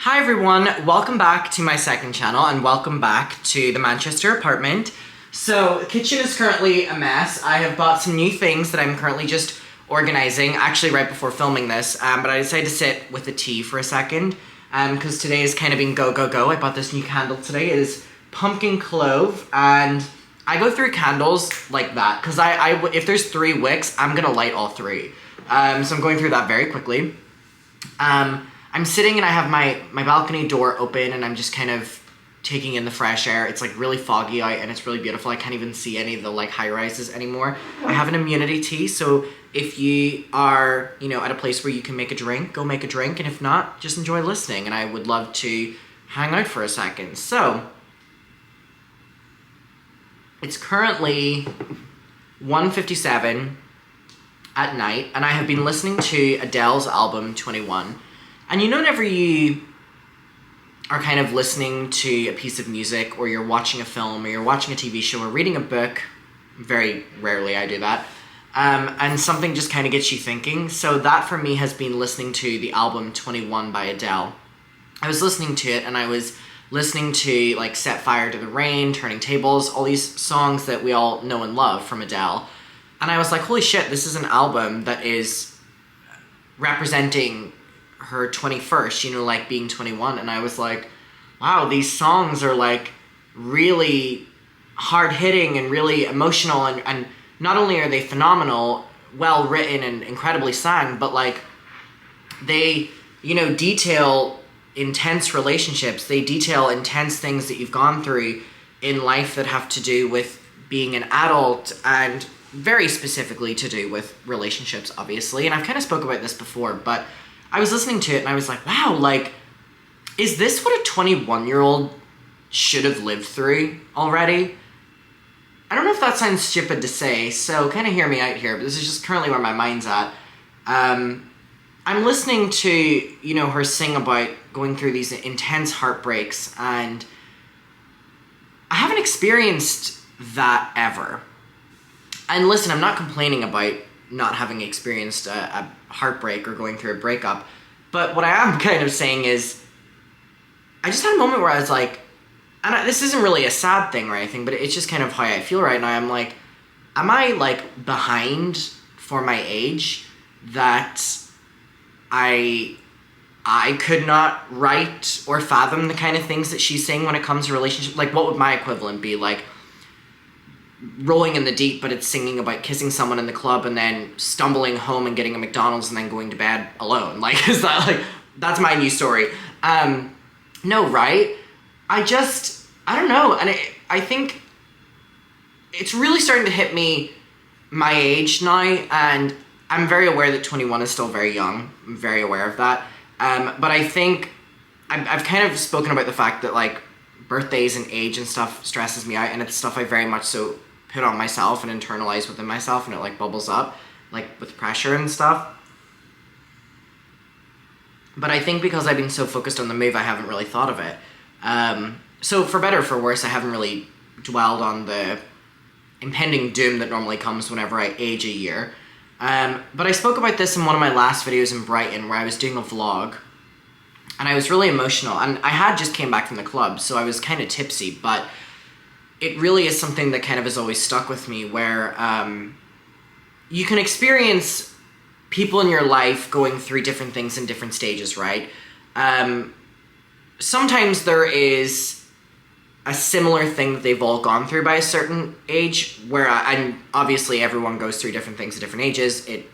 Hi everyone, welcome back to my second channel and welcome back to the Manchester apartment. So the kitchen is currently a mess. I have bought some new things that I'm currently just organizing, actually right before filming this, but I decided to sit with the tea for a second because today has kind of been go, go, go. I bought this new candle today. It is pumpkin clove, and I go through candles like that because if there's 3 wicks, I'm gonna light all 3. So I'm going through that very quickly. I'm sitting and I have my balcony door open and I'm just kind of taking in the fresh air. It's like really foggy out and it's really beautiful. I can't even see any of the like high rises anymore. I have an immunity tea, so if you are, at a place where you can make a drink, go make a drink, and if not, just enjoy listening, and I would love to hang out for a second. So, it's currently 1:57 at night and I have been listening to Adele's album 21. And whenever you are kind of listening to a piece of music, or you're watching a film, or you're watching a TV show, or reading a book, very rarely I do that, and something just kind of gets you thinking. So that for me has been listening to the album 21 by Adele. I was listening to it and I was listening to like Set Fire to the Rain, Turning Tables, all these songs that we all know and love from Adele. And I was like, holy shit, this is an album that is representing her 21st, like being 21, and I was like, wow, these songs are like really hard-hitting and really emotional, and not only are they phenomenal, well written and incredibly sang, but like they, detail intense relationships, they detail intense things that you've gone through in life that have to do with being an adult, and very specifically to do with relationships, obviously. And I've kind of spoke about this before, but I was listening to it and I was like, wow, like, is this what a 21-year-old should have lived through already? I don't know if that sounds stupid to say, so kind of hear me out here, but this is just currently where my mind's at. I'm listening to, her sing about going through these intense heartbreaks, and I haven't experienced that ever. And listen, I'm not complaining about not having experienced a heartbreak or going through a breakup, but what I am kind of saying is, I just had a moment where I was like, and this isn't really a sad thing or anything, but it's just kind of how I feel right now. I'm like, am I like behind for my age that I could not write or fathom the kind of things that she's saying when it comes to relationships? Like, what would my equivalent be? Like, rolling in the deep, but it's singing about kissing someone in the club and then stumbling home and getting a McDonald's and then going to bed alone. Like, is that like, that's my new story. No, right? I don't know. And I think it's really starting to hit me my age now, and I'm very aware that 21 is still very young. I'm very aware of that. But I think I've kind of spoken about the fact that like birthdays and age and stuff stresses me out, and it's stuff I very much so put on myself and internalize within myself, and it like bubbles up like with pressure and stuff. But I think because I've been so focused on the move, I haven't really thought of it. So for better or for worse, I haven't really dwelled on the impending doom that normally comes whenever I age a year. But I spoke about this in one of my last videos in Brighton, where I was doing a vlog, and I was really emotional, and I had just came back from the club, so I was kind of tipsy, but it really is something that kind of has always stuck with me, where you can experience people in your life going through different things in different stages, right? Sometimes there is a similar thing that they've all gone through by a certain age, where and obviously everyone goes through different things at different ages. It,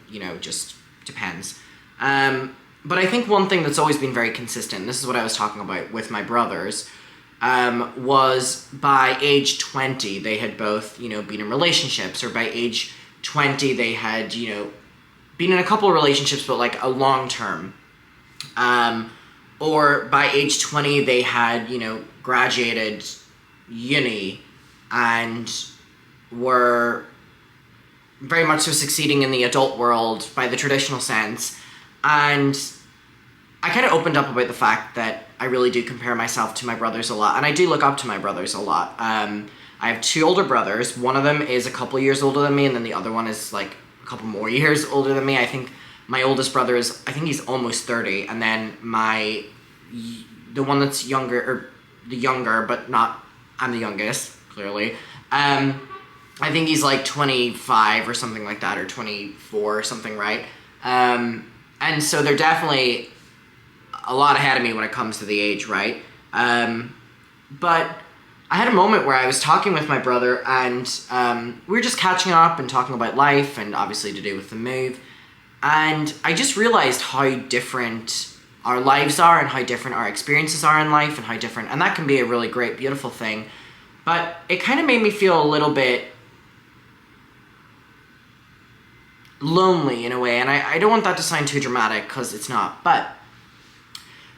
just depends. But I think one thing that's always been very consistent, and this is what I was talking about with my brothers, was by age 20, they had both, been in relationships, or by age 20, they had, been in a couple of relationships, but like a long term. Or by age 20, they had, graduated uni and were very much so succeeding in the adult world by the traditional sense. And I kind of opened up about the fact that I really do compare myself to my brothers a lot, and I do look up to my brothers a lot. I have 2 older brothers. One of them is a couple years older than me, and then the other one is like a couple more years older than me. I think my oldest brother is, I think he's almost 30, and then my the one that's younger, but not, I'm the youngest, clearly. I think he's like 25 or something like that, or 24 or something, right? And so they're definitely a lot ahead of me when it comes to the age, right? But I had a moment where I was talking with my brother, and we were just catching up and talking about life, and obviously to do with the move. And I just realized how different our lives are, and how different our experiences are in life, and how different, and that can be a really great, beautiful thing. But it kind of made me feel a little bit lonely in a way, and I don't want that to sound too dramatic, because it's not. But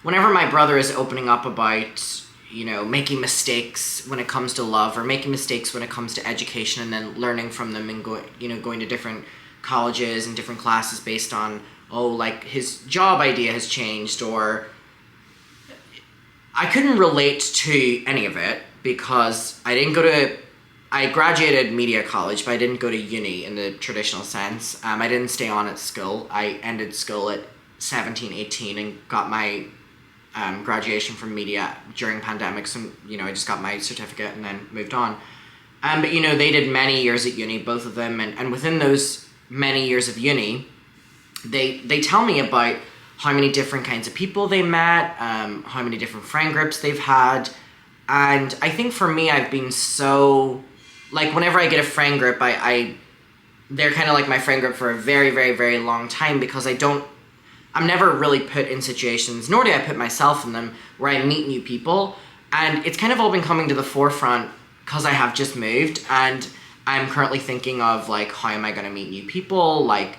whenever my brother is opening up about, you know, making mistakes when it comes to love, or making mistakes when it comes to education, and then learning from them, and going to different colleges and different classes based on, oh, like his job idea has changed, or I couldn't relate to any of it, because I graduated media college, but I didn't go to uni in the traditional sense. I didn't stay on at school. I ended school at 17, 18 and got my graduation from media during pandemic. So, you know, I just got my certificate and then moved on. But, you know, they did many years at uni, both of them. And within those many years of uni, they tell me about how many different kinds of people they met, how many different friend groups they've had. And I think for me, I've been so, like, whenever I get a friend group, they're kind of like my friend group for a very, very, very long time, because I'm never really put in situations, nor do I put myself in them, where I meet new people. And it's kind of all been coming to the forefront because I have just moved, and I'm currently thinking of, like, how am I going to meet new people? Like,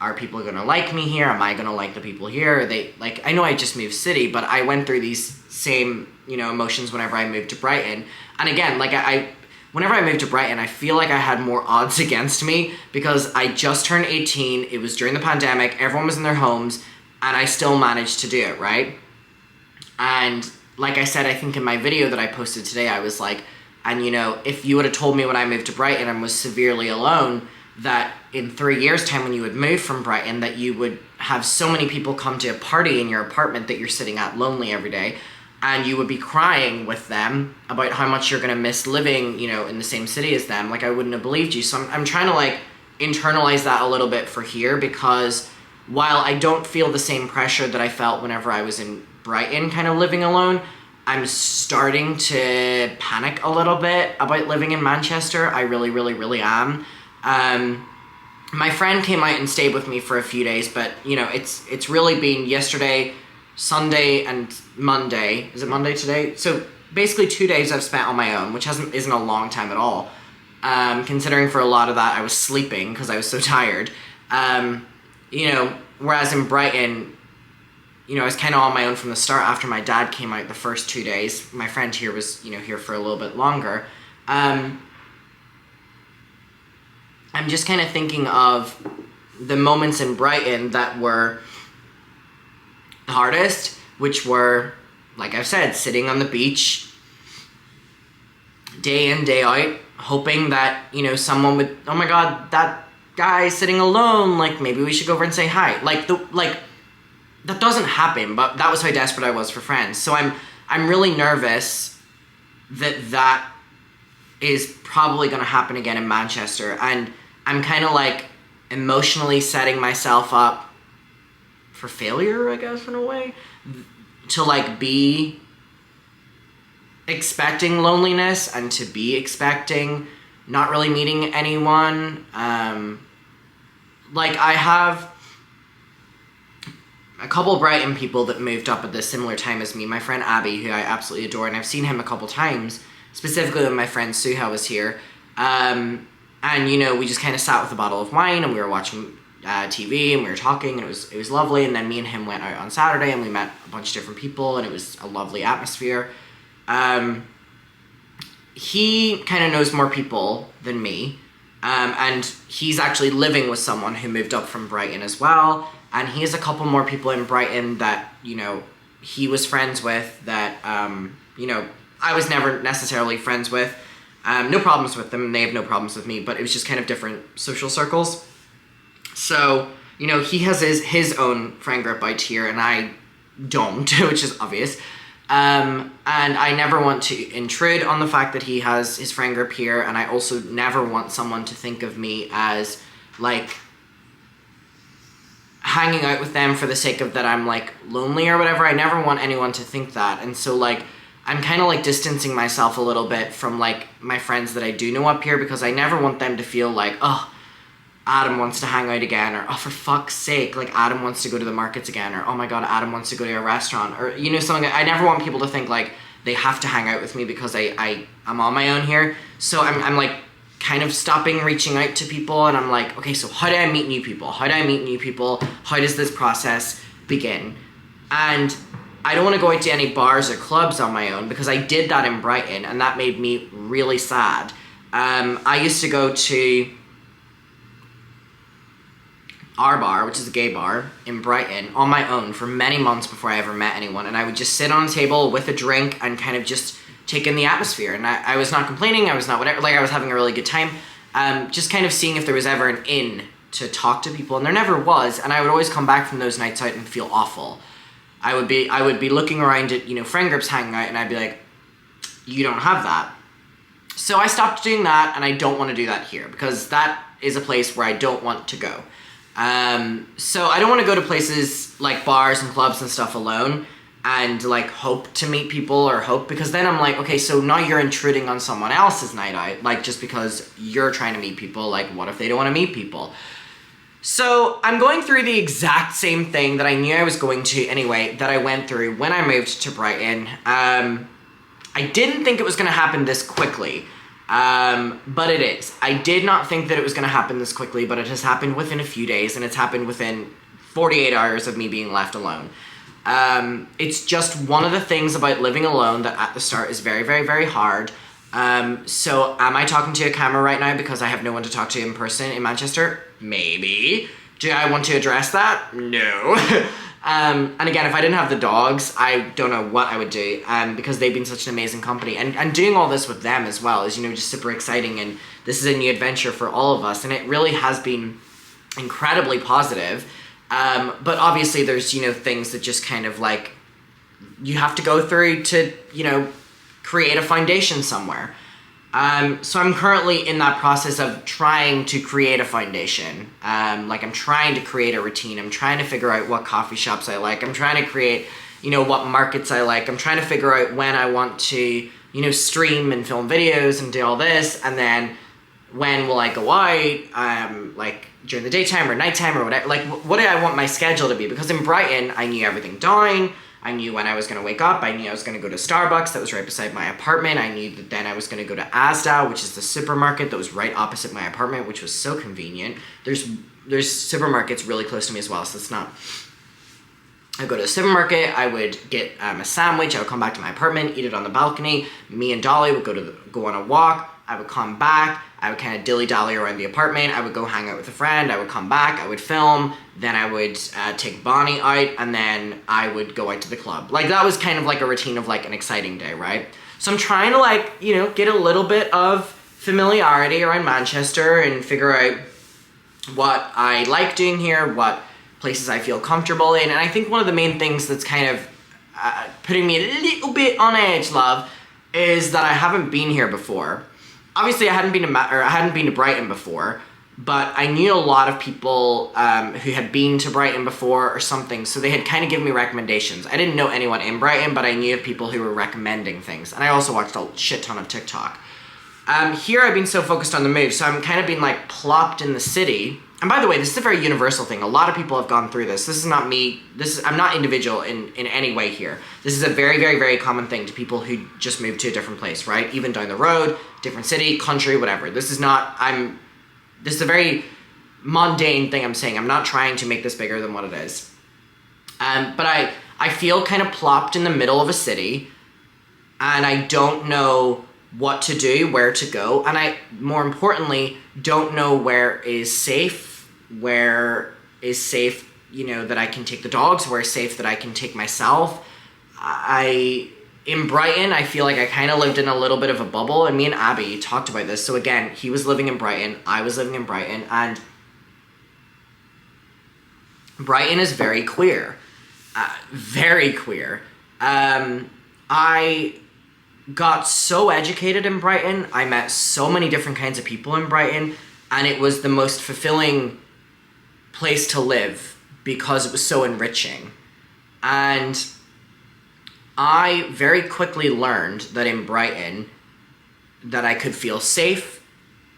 are people going to like me here? Am I going to like the people here? I know I just moved city, but I went through these same, you know, emotions whenever I moved to Brighton. And again, like, whenever I moved to Brighton, I feel like I had more odds against me, because I just turned 18, it was during the pandemic, everyone was in their homes, and I still managed to do it, right? And like I said, I think in my video that I posted today, I was like, and you know, if you would have told me when I moved to Brighton and was severely alone, that in 3 years' time when you would move from Brighton, that you would have so many people come to a party in your apartment that you're sitting at lonely every day, and you would be crying with them about how much you're going to miss living, you know, in the same city as them, like, I wouldn't have believed you. So I'm trying to, like, internalize that a little bit for here, because while I don't feel the same pressure that I felt whenever I was in Brighton kind of living alone, I'm starting to panic a little bit about living in Manchester. I really, really, really am. My friend came out and stayed with me for a few days, but, you know, it's really been yesterday, Sunday, and Monday. Is it Monday today? So basically 2 days I've spent on my own, which isn't a long time at all. Considering for a lot of that I was sleeping because I was so tired. You know, whereas in Brighton, you know, I was kind of on my own from the start. After my dad came out the first 2 days, my friend here was, you know, here for a little bit longer. I'm just kind of thinking of the moments in Brighton that were the hardest, which were, like I've said, sitting on the beach, day in, day out, hoping that, you know, someone would, oh my god, that guy sitting alone, like, maybe we should go over and say hi. Like, that doesn't happen, but that was how desperate I was for friends. So I'm really nervous that is probably going to happen again in Manchester, and I'm kind of, like, emotionally setting myself up for failure, I guess, in a way, to, like, be expecting loneliness, and to be expecting not really meeting anyone. Like, I have a couple Brighton people that moved up at the similar time as me. My friend Abby, who I absolutely adore, and I've seen him a couple times, specifically when my friend Suha was here. And, you know, we just kind of sat with a bottle of wine, and we were watching TV, and we were talking, and it was lovely. And then me and him went out on Saturday, and we met a bunch of different people, and it was a lovely atmosphere. He kind of knows more people than me, and he's actually living with someone who moved up from Brighton as well, and he has a couple more people in Brighton that, you know, he was friends with that, you know, I was never necessarily friends with. No problems with them, and they have no problems with me, but it was just kind of different social circles. So, you know, he has his own friend group out here, and I don't, which is obvious. And I never want to intrude on the fact that he has his friend group here, and I also never want someone to think of me as, like, hanging out with them for the sake of that I'm, like, lonely or whatever. I never want anyone to think that, and so, like, I'm kind of, like, distancing myself a little bit from, like, my friends that I do know up here, because I never want them to feel like, oh, Adam wants to hang out again, or, oh, for fuck's sake, like, Adam wants to go to the markets again, or, oh my god, Adam wants to go to a restaurant, or, you know, something. I never want people to think, like, they have to hang out with me because I'm on my own here. So I'm like, kind of stopping reaching out to people, and I'm like, okay, so how do I meet new people? How do I meet new people? How does this process begin? And I don't want to go out to any bars or clubs on my own, because I did that in Brighton, and that made me really sad. I used to go to our bar, which is a gay bar in Brighton, on my own for many months before I ever met anyone, and I would just sit on a table with a drink and kind of just take in the atmosphere, and I was not complaining, I was not whatever, like, I was having a really good time, just kind of seeing if there was ever an in to talk to people, and there never was, and I would always come back from those nights out and feel awful. I would be looking around at, you know, friend groups hanging out, and I'd be like, you don't have that. So I stopped doing that, and I don't want to do that here, because that is a place where I don't want to go. So I don't want to go to places like bars and clubs and stuff alone and, like, hope to meet people, or hope, because then I'm like, okay, so now you're intruding on someone else's night out, like, just because you're trying to meet people, like, what if they don't want to meet people? So I'm going through the exact same thing that I knew I was going to anyway, that I went through when I moved to Brighton. I didn't think it was going to happen this quickly. But it is. I did not think that it was going to happen this quickly, but it has happened within a few days, and it's happened within 48 hours of me being left alone. It's just one of the things about living alone that at the start is very, very, very hard. So am I talking to a camera right now because I have no one to talk to in person in Manchester? Maybe. Do I want to address that? No. And again, if I didn't have the dogs, I don't know what I would do, because they've been such an amazing company. And doing all this with them as well is, you know, just super exciting, and this is a new adventure for all of us, and it really has been incredibly positive. But obviously there's, you know, things that just kind of, like, you have to go through to, you know, create a foundation somewhere. So I'm currently in that process of trying to create a foundation. Like, I'm trying to create a routine. I'm trying to figure out what coffee shops I like. I'm trying to create, you know, what markets I like. I'm trying to figure out when I want to, you know, stream and film videos and do all this. And then when will I go out, like, during the daytime or nighttime or whatever. Like, what do I want my schedule to be? Because in Brighton, I knew everything down. I knew when I was going to wake up. I knew I was going to go to Starbucks that was right beside my apartment. I knew that then I was going to go to Asda, which is the supermarket that was right opposite my apartment, which was so convenient. There's supermarkets really close to me as well, so it's not... I'd go to the supermarket, I would get a sandwich, I would come back to my apartment, eat it on the balcony. Me and Dolly would go on a walk. I would come back, I would kind of dilly-dally around the apartment, I would go hang out with a friend, I would come back, I would film, then I would take Bonnie out, and then I would go out to the club. Like, that was kind of like a routine of, like, an exciting day, right? So I'm trying to, like, you know, get a little bit of familiarity around Manchester and figure out what I like doing here, what places I feel comfortable in, and I think one of the main things that's kind of putting me a little bit on edge, love, is that I haven't been here before. Obviously, I hadn't been to Brighton before, but I knew a lot of people who had been to Brighton before or something, so they had kind of given me recommendations. I didn't know anyone in Brighton, but I knew of people who were recommending things, and I also watched a shit ton of TikTok. Here, I've been so focused on the move, so I'm kind of being, like, plopped in the city. And by the way, this is a very universal thing. A lot of people have gone through this. This is not me. I'm not individual in any way here. This is a very, very, very common thing to people who just moved to a different place, right? Even down the road, different city, country, whatever. This is a very mundane thing I'm saying. I'm not trying to make this bigger than what it is. But I feel kind of plopped in the middle of a city, and I don't know what to do, where to go, and I, more importantly, don't know where is safe, you know, that I can take the dogs, where is safe that I can take myself. In Brighton, I feel like I kind of lived in a little bit of a bubble, and me and Abby talked about this. So again, he was living in Brighton, I was living in Brighton, and Brighton is very queer. Very queer. I got so educated in Brighton. I met so many different kinds of people in Brighton, and it was the most fulfilling place to live because it was so enriching. And I very quickly learned that in Brighton that I could feel safe.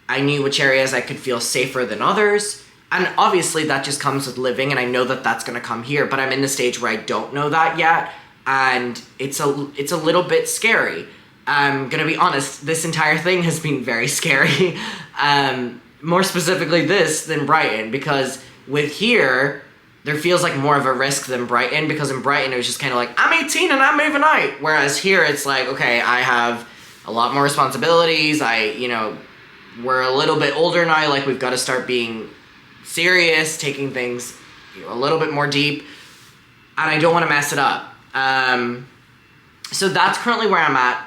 I knew which areas I could feel safer than others. And obviously that just comes with living, and I know that that's going to come here, but I'm in the stage where I don't know that yet, and it's a little bit scary. I'm going to be honest, this entire thing has been very scary. More specifically this than Brighton, because with here, there feels like more of a risk than Brighton, because in Brighton it was just kind of like, I'm 18 and I'm moving out. Whereas here it's like, okay, I have a lot more responsibilities. We're a little bit older now, like we've got to start being serious, taking things a little bit more deep, and I don't want to mess it up. So that's currently where I'm at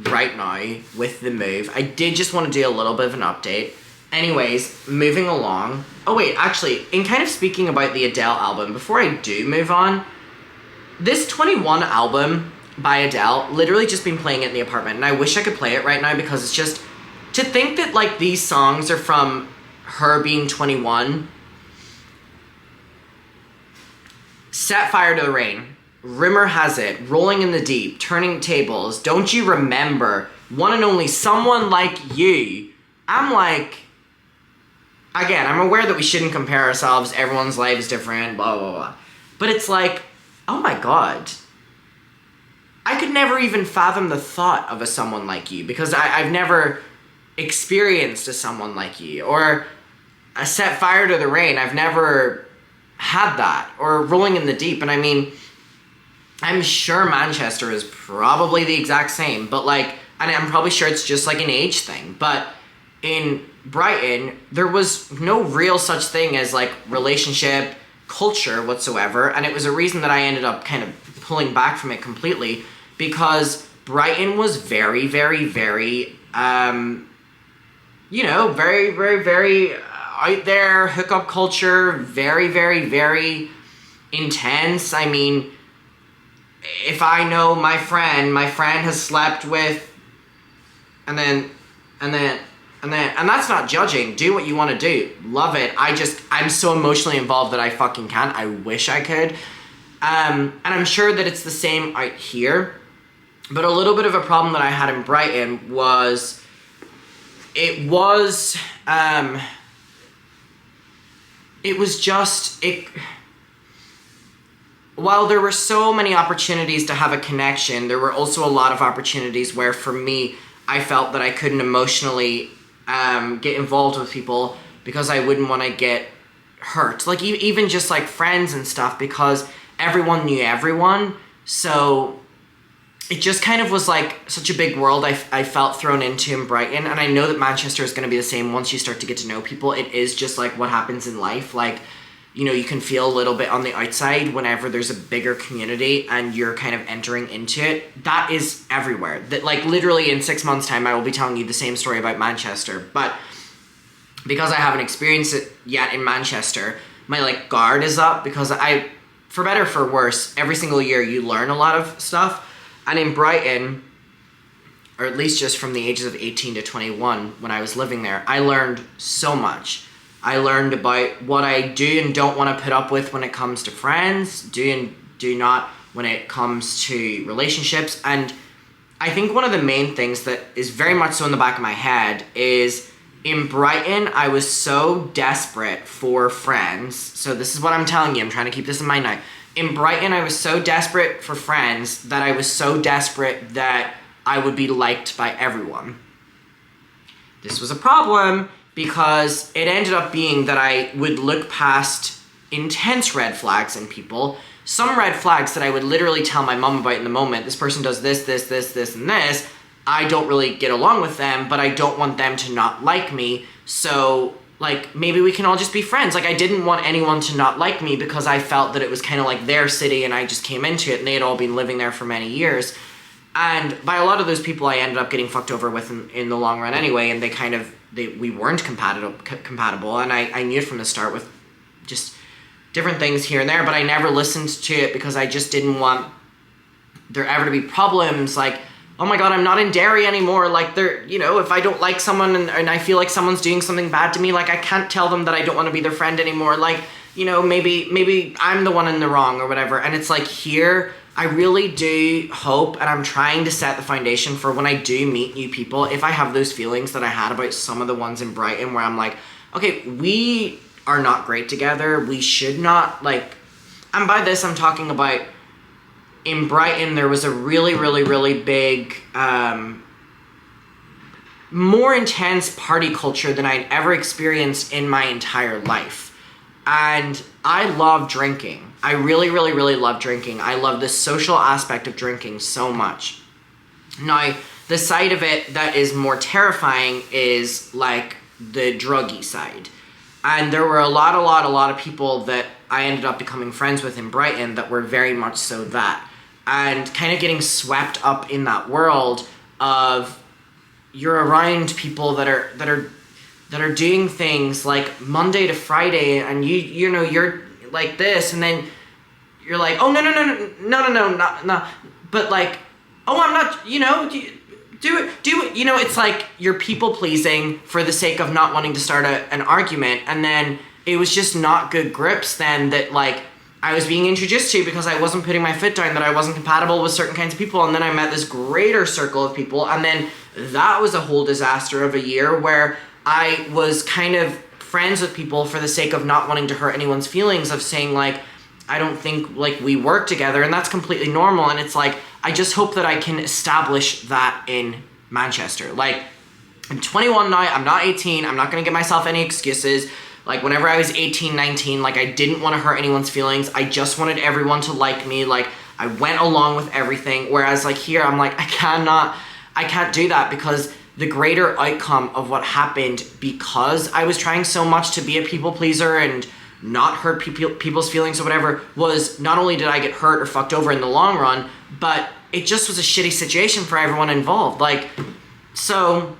right now with the move. I did just want to do a little bit of an update. Anyways, moving along. Oh wait, actually, in kind of speaking about the Adele album, before I do move on, this 21 album by Adele, literally just been playing it in the apartment, and I wish I could play it right now, because it's just, to think that like these songs are from her being 21. Set Fire to the Rain, Rumor Has It, Rolling in the Deep, Turning Tables, Don't You Remember, One and Only, Someone Like You. I'm like, again, I'm aware that we shouldn't compare ourselves, everyone's life is different, blah, blah, blah. But it's like, oh my god. I could never even fathom the thought of a Someone Like You, because I've never experienced a Someone Like You, or a Set Fire to the Rain. I've never had that, or Rolling in the Deep. And I mean, I'm sure Manchester is probably the exact same, but like, and I'm probably sure it's just like an age thing, but in Brighton, there was no real such thing as like relationship culture whatsoever, and it was a reason that I ended up kind of pulling back from it completely, because Brighton was very, very, very, very, very, very out there, hookup culture, very, very, very intense. I mean, if I know my friend has slept with, and that's not judging. Do what you want to do. Love it. I'm so emotionally involved that I fucking can't. I wish I could. And I'm sure that it's the same out here. But a little bit of a problem that I had in Brighton was, while there were so many opportunities to have a connection, there were also a lot of opportunities where, for me, I felt that I couldn't emotionally get involved with people because I wouldn't want to get hurt. Like, even just, like, friends and stuff, because everyone knew everyone. So it just kind of was, like, such a big world I felt thrown into in Brighton. And I know that Manchester is going to be the same once you start to get to know people. It is just, like, what happens in life. Like, you can feel a little bit on the outside whenever there's a bigger community and you're kind of entering into it. That is everywhere. That, like, literally in 6 months' time, I will be telling you the same story about Manchester. But because I haven't experienced it yet in Manchester, my, like, guard is up, because for better or for worse, every single year you learn a lot of stuff. And in Brighton, or at least just from the ages of 18 to 21, when I was living there, I learned so much. I learned about what I do and don't want to put up with when it comes to friends, do and do not when it comes to relationships. And I think one of the main things that is very much so in the back of my head is, in Brighton, I was so desperate for friends. So this is what I'm telling you. I'm trying to keep this in mind now. In Brighton, I was so desperate for friends that I was so desperate that I would be liked by everyone. This was a problem, because it ended up being that I would look past intense red flags in people. Some red flags that I would literally tell my mom about in the moment. This person does this, this, this, this, and this. I don't really get along with them, but I don't want them to not like me. So, like, maybe we can all just be friends. Like, I didn't want anyone to not like me, because I felt that it was kind of like their city and I just came into it, and they had all been living there for many years. And by a lot of those people I ended up getting fucked over with in the long run anyway, and we weren't compatible, and I knew it from the start with just different things here and there, but I never listened to it because I just didn't want there ever to be problems, like, oh my god, I'm not in Derry anymore, like, there, you know, if I don't like someone and I feel like someone's doing something bad to me, like, I can't tell them that I don't want to be their friend anymore, like, you know, maybe I'm the one in the wrong or whatever. And it's like, here, I really do hope, and I'm trying to set the foundation for when I do meet new people, if I have those feelings that I had about some of the ones in Brighton, where I'm like, okay, we are not great together, we should not, like, and by this I'm talking about, in Brighton, there was a really, really, really big, more intense party culture than I'd ever experienced in my entire life. And I love drinking. I really, really, really love drinking. I love the social aspect of drinking so much. Now, the side of it that is more terrifying is, like, the druggy side. And there were a lot of people that I ended up becoming friends with in Brighton that were very much so that. And kind of getting swept up in that world of, you're around people that are doing things like Monday to Friday, and you know, you're like this, and then you're like, oh, no, but like, oh, I'm not, you know, do it, you know, it's like you're people pleasing for the sake of not wanting to start an argument. And then it was just not good grips then that, like, I was being introduced to because I wasn't putting my foot down, that I wasn't compatible with certain kinds of people, and then I met this greater circle of people, and then that was a whole disaster of a year where I was kind of friends with people for the sake of not wanting to hurt anyone's feelings, of saying, like, I don't think, like, we work together, and that's completely normal. And it's like, I just hope that I can establish that in Manchester. Like, I'm 21 now, I'm not 18, I'm not gonna give myself any excuses. Like, whenever I was 18, 19, like, I didn't want to hurt anyone's feelings, I just wanted everyone to like me, like, I went along with everything, whereas, like, here, I'm like, I can't do that, because the greater outcome of what happened, because I was trying so much to be a people pleaser and not hurt people's feelings or whatever, was not only did I get hurt or fucked over in the long run, but it just was a shitty situation for everyone involved. Like, so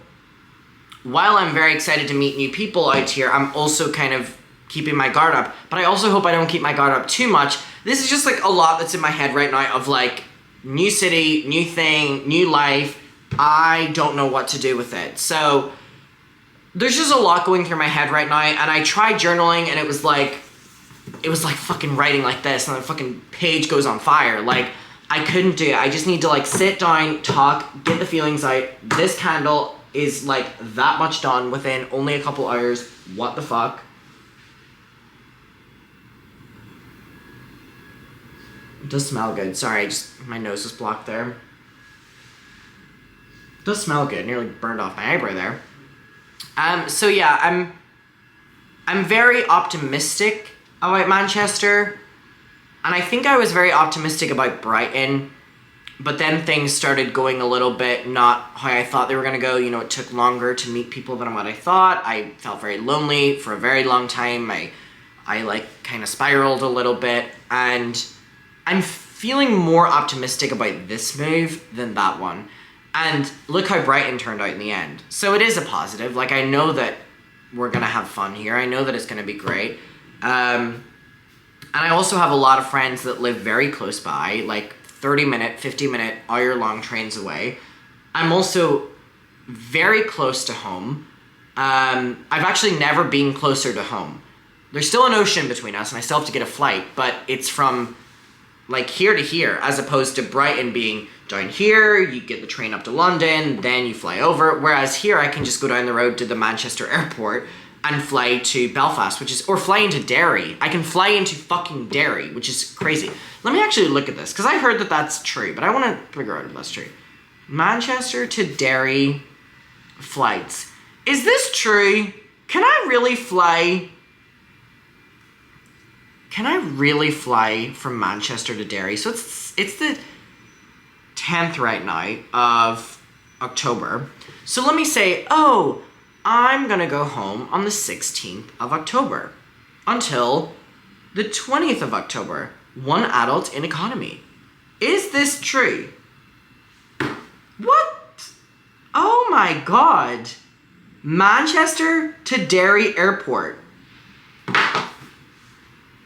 while I'm very excited to meet new people out here, I'm also kind of keeping my guard up, but I also hope I don't keep my guard up too much. This is just, like, a lot that's in my head right now of, like, new city, new thing, new life. I don't know what to do with it. So there's just a lot going through my head right now, and I tried journaling, and it was like fucking writing like this, and the fucking page goes on fire. Like, I couldn't do it. I just need to, like, sit down, talk, get the feelings out. This candle is, like, that much done within only a couple hours. What the fuck? It does smell good. Sorry, just my nose was blocked there. It does smell good. Nearly burned off my eyebrow there. So yeah, I'm very optimistic about Manchester, and I think I was very optimistic about Brighton, but then things started going a little bit not how I thought they were going to go. You know, it took longer to meet people than what I thought. I felt very lonely for a very long time. I like, kind of spiraled a little bit, and I'm feeling more optimistic about this move than that one. And look how Brighton turned out in the end. So it is a positive. Like, I know that we're going to have fun here. I know that it's going to be great. And I also have a lot of friends that live very close by, like 30-minute, 50-minute, hour-long trains away. I'm also very close to home. I've actually never been closer to home. There's still an ocean between us, and I still have to get a flight, but it's from, like, here to here, as opposed to Brighton being down here, you get the train up to London, then you fly over, whereas here I can just go down the road to the Manchester airport and fly to Belfast, or fly into Derry. I can fly into fucking Derry, which is crazy. Let me actually look at this, because I heard that that's true, but I want to figure out if that's true. Manchester to Derry flights. Is this true? Can I really fly from Manchester to Derry? So it's the 10th right now of October. So let me say, oh, I'm gonna go home on the 16th of October until the 20th of October. One adult in economy. Is this true? What? Oh my god. Manchester to Derry Airport.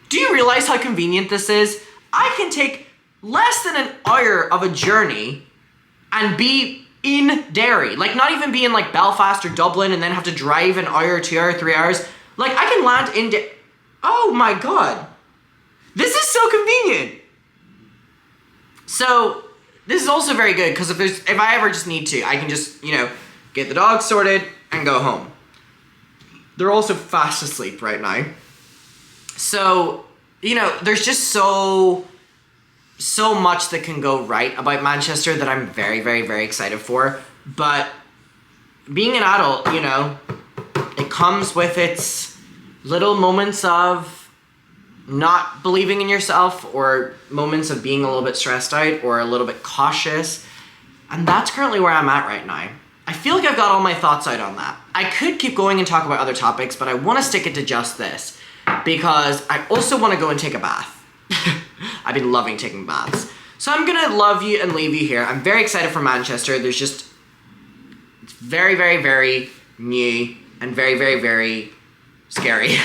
Do you realize how convenient this is? I can take less than an hour of a journey and be in Derry. Like, not even be in like Belfast or Dublin and then have to drive an hour, 2 hours, 3 hours. Like, I can land in oh my god. This is so convenient. So, this is also very good because if I ever just need to, I can just, you know, get the dog sorted and go home. They're also fast asleep right now. So, you know, there's just so much that can go right about Manchester that I'm very, very, very excited for. But being an adult, you know, it comes with its little moments of not believing in yourself, or moments of being a little bit stressed out or a little bit cautious. And that's currently where I'm at right now. I feel like I've got all my thoughts out on that. I could keep going and talk about other topics, but I want to stick it to just this because I also want to go and take a bath. I've been loving taking baths. So I'm going to love you and leave you here. I'm very excited for Manchester. It's very, very, very new and very, very, very scary.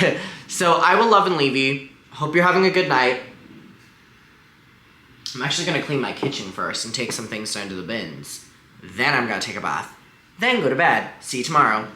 So I will love and leave you. Hope you're having a good night. I'm actually going to clean my kitchen first and take some things down to the bins. Then I'm going to take a bath. Then go to bed. See you tomorrow.